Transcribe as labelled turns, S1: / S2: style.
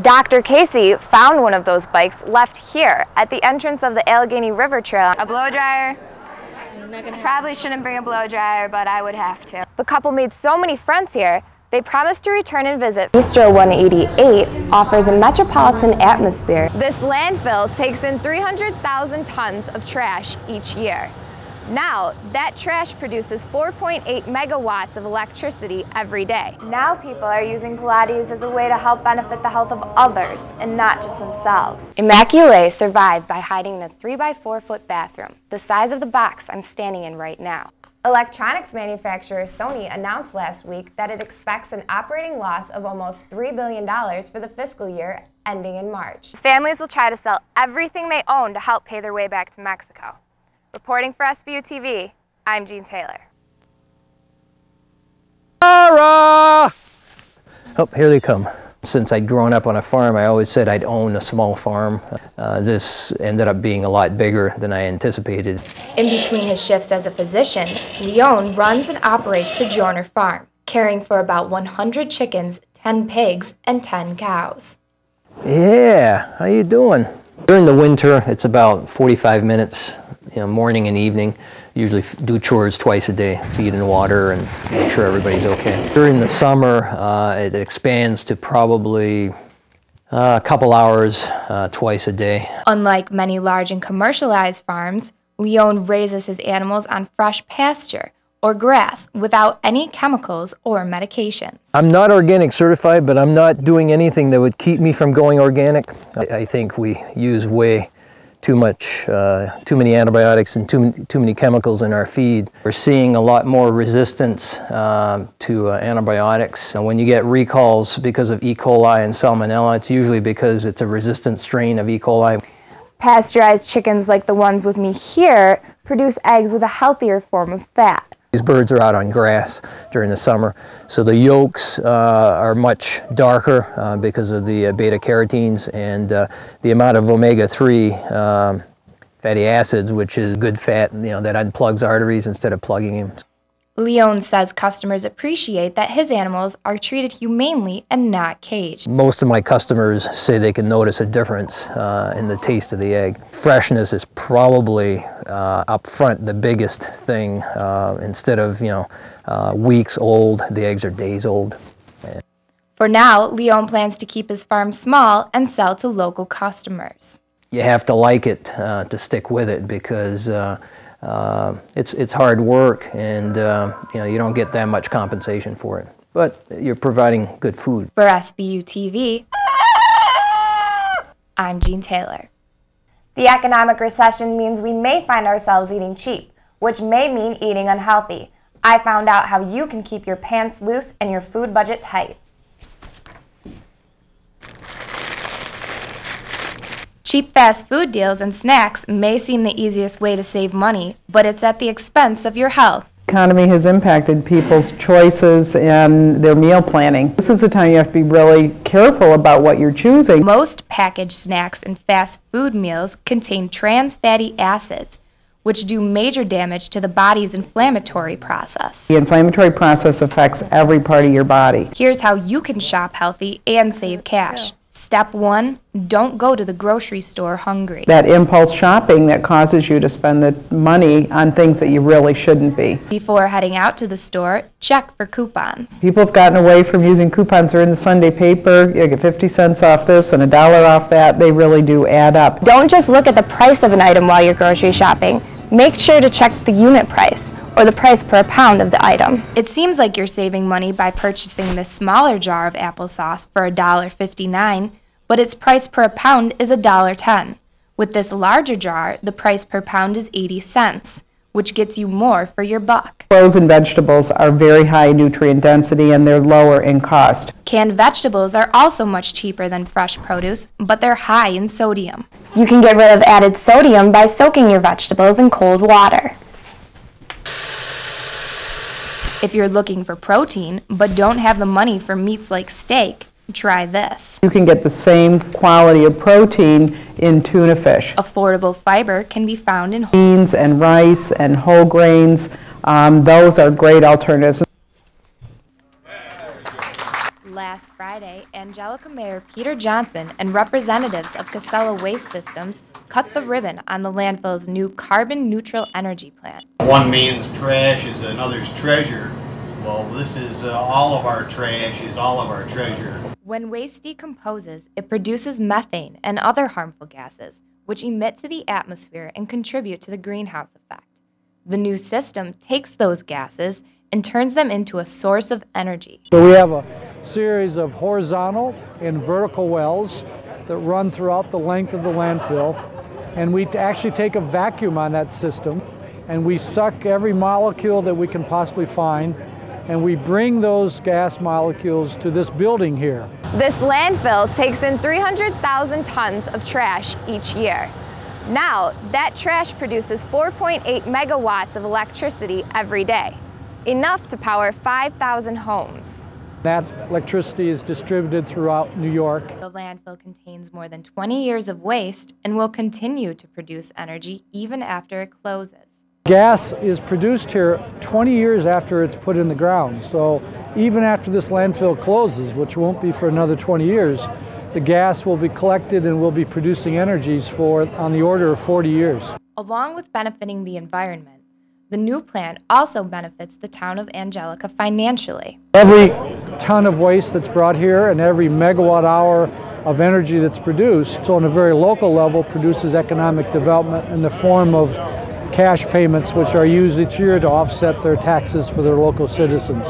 S1: Dr. Casey found one of those bikes left here at the entrance of the Allegheny River Trail. A blow dryer. Probably shouldn't bring a blow dryer, but I would have to. The couple made so many friends here, they promised to return and visit. Bistro 188 offers a metropolitan atmosphere. This landfill takes in 300,000 tons of trash each year. Now, that trash produces 4.8 megawatts of electricity every day. Now people are using Pilates as a way to help benefit the health of others and not just themselves. Immaculée survived by hiding in a 3x4 foot bathroom, the size of the box I'm standing in right now. Electronics manufacturer Sony announced last week that it expects an operating loss of almost $3 billion for the fiscal year ending in March. Families will try to sell everything they own to help pay their way back to Mexico. Reporting for SBU TV, I'm Jean Taylor.
S2: Oh, here they come. Since I'd grown up on a farm, I always said I'd own a small farm. This ended up being a lot bigger than I anticipated.
S1: In between his shifts as a physician, Leon runs and operates Sojourner Farm, caring for about 100 chickens, 10 pigs, and 10 cows.
S2: Yeah, how you doing? During the winter, it's about 45 minutes, morning and evening. Usually do chores twice a day, feed and water and make sure everybody's okay. During the summer, it expands to probably a couple hours twice a day.
S1: Unlike many large and commercialized farms, Leon raises his animals on fresh pasture or grass without any chemicals or medications.
S2: I'm not organic certified, but I'm not doing anything that would keep me from going organic. I think we use way too many antibiotics and too many chemicals in our feed. We're seeing a lot more resistance to antibiotics. And when you get recalls because of E. coli and Salmonella, it's usually because it's a resistant strain of E. coli.
S1: Pasteurized chickens like the ones with me here produce eggs with a healthier form of fat.
S2: These birds are out on grass during the summer, so the yolks are much darker because of the beta-carotenes and the amount of omega-3 fatty acids, which is good fat, that unplugs arteries instead of plugging them.
S1: Leon says customers appreciate that his animals are treated humanely and not caged.
S2: Most of my customers say they can notice a difference in the taste of the egg. Freshness is probably up front the biggest thing. Instead of weeks old, the eggs are days old.
S1: For now, Leon plans to keep his farm small and sell to local customers.
S2: You have to like it to stick with it because it's hard work, and you don't get that much compensation for it. But you're providing good food.
S1: For SBU TV, I'm Jean Taylor. The economic recession means we may find ourselves eating cheap, which may mean eating unhealthy. I found out how you can keep your pants loose and your food budget tight. Cheap fast food deals and snacks may seem the easiest way to save money, but it's at the expense of your health.
S3: The economy has impacted people's choices and their meal planning. This is the time you have to be really careful about what you're choosing.
S1: Most packaged snacks and fast food meals contain trans fatty acids, which do major damage to the body's inflammatory process.
S3: The inflammatory process affects every part of your body.
S1: Here's how you can shop healthy and save cash. Step 1, don't go to the grocery store hungry.
S3: That impulse shopping that causes you to spend the money on things that you really shouldn't be.
S1: Before heading out to the store, check for coupons.
S3: People have gotten away from using coupons. They're in the Sunday paper. You get 50 cents off this and $1 off that. They really do add up.
S1: Don't just look at the price of an item while you're grocery shopping. Make sure to check the unit price, or the price per pound of the item. It seems like you're saving money by purchasing this smaller jar of applesauce for $1.59, but its price per pound is $1.10. With this larger jar, the price per pound is 80 cents, which gets you more for your buck.
S3: Frozen vegetables are very high nutrient density and they're lower in cost.
S1: Canned vegetables are also much cheaper than fresh produce, but they're high in sodium. You can get rid of added sodium by soaking your vegetables in cold water. If you're looking for protein, but don't have the money for meats like steak, try this.
S3: You can get the same quality of protein in tuna fish.
S1: Affordable fiber can be found in
S3: beans and rice and whole grains. Those are great alternatives.
S1: Last Friday, Angelica Mayor Peter Johnson and representatives of Casella Waste Systems cut the ribbon on the landfill's new carbon-neutral energy plant.
S4: One man's trash is another's treasure. Well, this is all of our trash is all of our treasure.
S1: When waste decomposes, it produces methane and other harmful gases, which emit to the atmosphere and contribute to the greenhouse effect. The new system takes those gases and turns them into a source of energy.
S5: So we have a series of horizontal and vertical wells that run throughout the length of the landfill, and we actually take a vacuum on that system and we suck every molecule that we can possibly find, and we bring those gas molecules to this building here.
S1: This landfill takes in 300,000 tons of trash each year. Now, that trash produces 4.8 megawatts of electricity every day, enough to power 5,000 homes.
S5: That electricity is distributed throughout New York.
S1: The landfill contains more than 20 years of waste and will continue to produce energy even after it closes.
S5: Gas is produced here 20 years after it's put in the ground. So even after this landfill closes, which won't be for another 20 years, the gas will be collected and will be producing energies for on the order of 40 years.
S1: Along with benefiting the environment, the new plant also benefits the town of Angelica financially.
S5: Every ton of waste that's brought here and every megawatt hour of energy that's produced, so on a very local level, produces economic development in the form of cash payments which are used each year to offset their taxes for their local citizens.